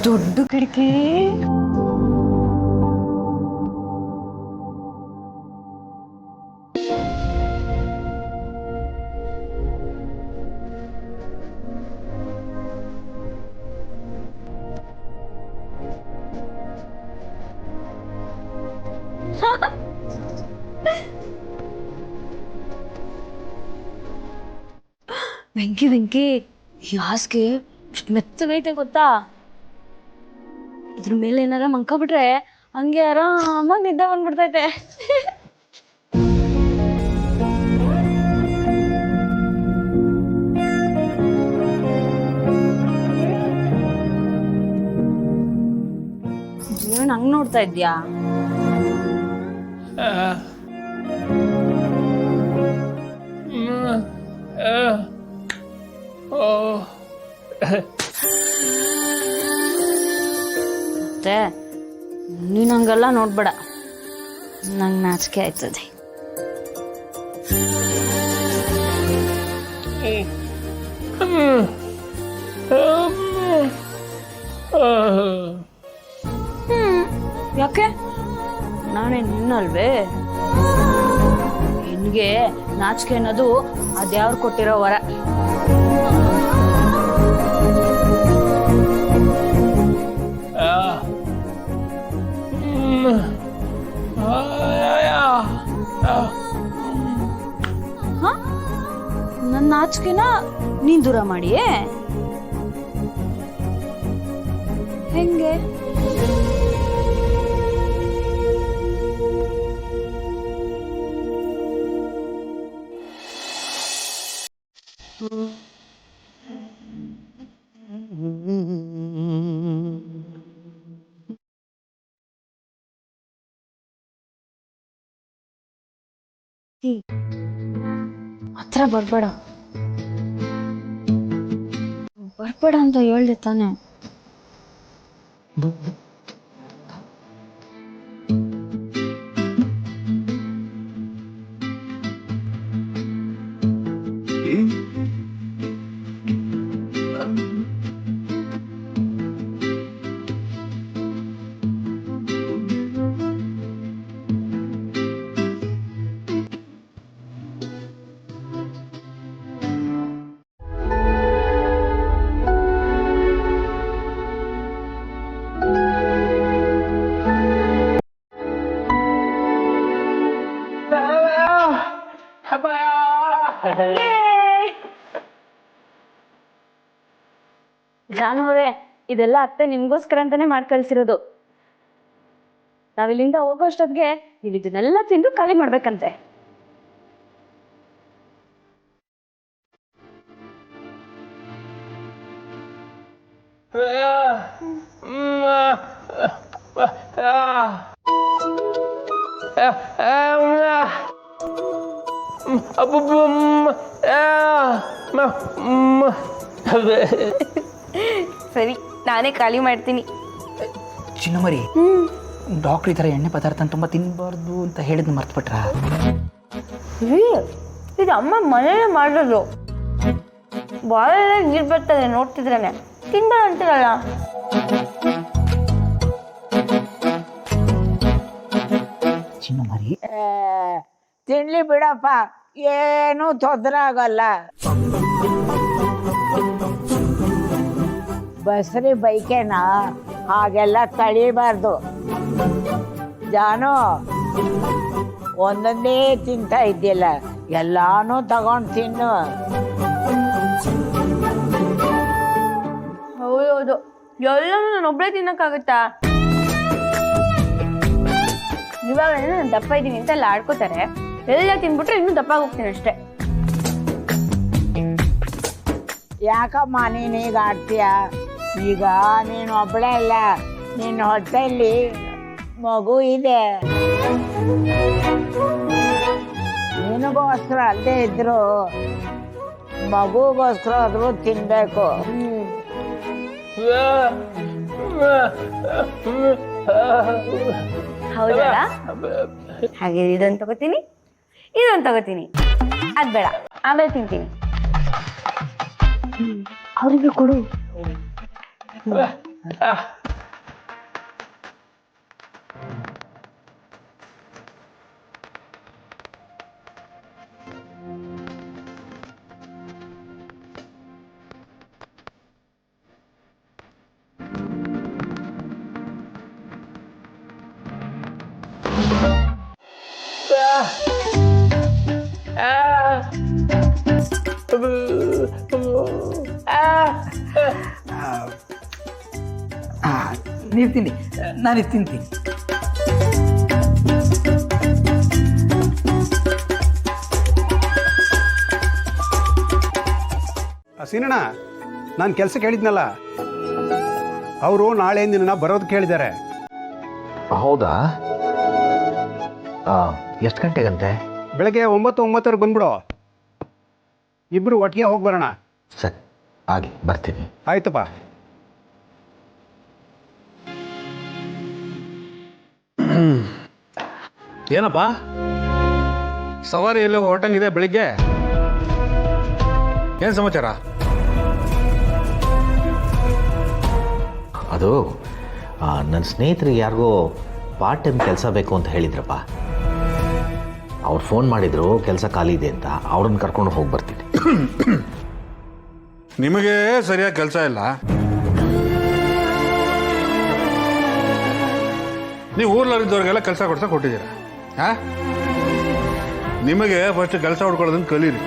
ದೊಡ್ಡ ಕಿಟಕಿ. ವೆಂಕಿ ವೆಂಕಿ, ಈ ಹಾಸಿಗೆ ಮೆತ್ತಗೈತೆ ಗೊತ್ತಾ? ಇದ್ರ ಮೇಲೆ ಏನಾರ ಮಂಕೋಬಿಟ್ರೆ ಹಂಗೆ ಆರಾಮಾಗಿ ನಿದ್ದೆ ಬಂದ್ಬಿಡ್ತೈತೆ. ಜೀವನ ಹಂಗ್ ನೋಡ್ತಾ ಇದ್ಯಾ? ಮತ್ತೆ ನೀನ್ ಹಂಗೆಲ್ಲ ನೋಡ್ಬೇಡ, ನಂಗೆ ನಾಚಿಕೆ ಆಯ್ತದೆ. ಯಾಕೆ? ನಾನೇ ನಿನ್ನಲ್ವೇ? ನಿನ್ಗೆ ನಾಚಿಕೆ ಅನ್ನೋದು ಅದ್ಯಾವ್ರು ಕೊಟ್ಟಿರೋ ವರ. ನನ್ನ ನಾಚಿಕೆನ ನೀನ್ ದೂರ ಮಾಡಿಯೇ? ಹೆಂಗೆ? ಹತ್ರ ಬರ್ಬೇಡ ಅಂತ ಹೇಳ್ದೆ ತಾನೆ. ಜಾನುವರೇ, ಇದೆಲ್ಲ ಅತ್ತೆ ನಿಮ್ಗೋಸ್ಕರ ಅಂತಾನೆ ಮಾಡಿ ಕಳ್ಸಿರೋದು. ನಾವಿಲ್ಲಿಂದ ಹೋಗೋಷ್ಟೊತ್ತಿಗೆ ನೀವು ಇದನ್ನೆಲ್ಲ ತಿಂದು ಖಾಲಿ ಮಾಡ್ಬೇಕಂತೆ. ಸರಿ, ನಾನೇ ಖಾಲಿ ಮಾಡ್ತೀನಿ. ಚಿನ್ನಮರಿ, ಡಾಕ್ಟ್ರ್ ಈ ಥರ ಎಣ್ಣೆ ಪದಾರ್ಥ ತುಂಬ ತಿನ್ನಬಾರ್ದು ಅಂತ ಹೇಳಿದ್ನ ಮರ್ತ್ಬಿಟ್ರ? ಇದು ಅಮ್ಮ ಮನೇಲೆ ಮಾಡೋದು. ಬಾಳೆಲ್ಲ ನೀರು ಬರ್ತದೆ ನೋಡ್ತಿದ್ರೇನೆ. ತಿಂದ ಅಂತೀರಲ್ಲ. ಚಿನ್ನಮರಿ, ತಿನ್ಲಿ ಬಿಡಪ್ಪ, ಏನೂ ತೊಂದರೆ ಆಗಲ್ಲ. ಬಸ್ರಿ ಬೈಕೆನ ಹಾಗೆಲ್ಲ ತಳಿಬಾರ್ದು. ಜಾನು, ಒಂದೊಂದೇ ತಿಂತಾ ಇದ್ದಿಲ್ಲ, ಎಲ್ಲಾನು ತಗೊಂಡು ತಿನ್ನು. ಹೌದೌದು, ಎಲ್ಲನೂ ನಾನು ಒಬ್ಬಳೇ ತಿನ್ನಕ್ಕಾಗತ್ತಾ? ಇವಾಗ ನಾನು ದಪ್ಪ ಇದ್ದೀನಿ ಅಂತ ಎಲ್ಲ ಆಡ್ಕೋತಾರೆ. ಎಲ್ಲ ತಿನ್ಬಿಟ್ರೆ ಇನ್ನೂ ದಪ್ಪ ಹೋಗ್ತೀನಿ ಅಷ್ಟೇ. ಯಾಕಮ್ಮ ನೀನೀಗ ಆಡ್ತೀಯ? ಈಗ ನೀನು ಒಬ್ಬಳೇ ಅಲ್ಲ, ನಿನ್ನ ಹೊಟ್ಟೆಯಲ್ಲಿ ಮಗು ಇದೆ. ನಿನಗೋಸ್ಕರ ಅಲ್ಲದೆ ಇದ್ರು ಮಗುಗೋಸ್ಕರ ಆದ್ರೂ ತಿನ್ಬೇಕು. ಹೌದಾ? ಹಾಗೆ ಇದೊಂದು ತಗೋತೀನಿ, ಇದೊಂದು ತಗೋತೀನಿ. ಅದ್ ಬೇಡ, ಆಮೇಲೆ ತಿಂತೀನಿ. ಅವರಿಗೆ ಕೊಡು. ನೀರು ತಿನ್ನಿ, ನಾನು ಇದು ತಿಂತೀನಿ. ಸೀನಣ್ಣ, ನಾನು ಕೆಲಸಕ್ಕೆ ಹೇಳಿದ್ನಲ್ಲ, ಅವರು ನಾಳೆ ನಿನ್ನ ಬರೋದು ಕೇಳಿದ್ದಾರೆ. ಹೌದಾ? ಎಷ್ಟು ಗಂಟೆಗಂತೆ? ಬೆಳಗ್ಗೆ 9:09 ಬಂದ್ಬಿಡು, ಇಬ್ಬರು ಒಟ್ಟಿಗೆ ಹೋಗಿ ಬರೋಣ. ಸರಿ, ಆಗಲಿ, ಬರ್ತೀನಿ. ಆಯ್ತಪ್ಪ. ಏನಪ್ಪ ಸವಾರಿ ಎಲ್ಲೋ ಹೊರಟಂಗಿದೆ ಬೆಳಿಗ್ಗೆ? ಏನು ಸಮಾಚಾರ? ಅದು ನನ್ನ ಸ್ನೇಹಿತರಿಗೆ ಯಾರಿಗೋ ಪಾರ್ಟ್ ಟೈಮ್ ಕೆಲಸ ಬೇಕು ಅಂತ ಹೇಳಿದ್ರಪ್ಪ. ಅವ್ರು ಫೋನ್ ಮಾಡಿದ್ರು ಕೆಲಸ ಖಾಲಿ ಇದೆ ಅಂತ. ಅವ್ರನ್ನ ಕರ್ಕೊಂಡು ಹೋಗಿ ಬರ್ತೀನಿ. ನಿಮಗೆ ಸರಿಯಾಗಿ ಕೆಲಸ ಇಲ್ಲ. ನೀವು ಊರ್ಲಲ್ಲಿದ್ದವ್ರಿಗೆಲ್ಲ ಕೆಲಸ ಕೊಡ್ತಾ ಕೊಟ್ಟಿದ್ದೀರಾ? ಹಾಂ, ನಿಮಗೆ ಫಸ್ಟ್ ಕೆಲಸ ಹುಡ್ಕೊಳ್ಳೋದನ್ನು ಕಲೀರಿ.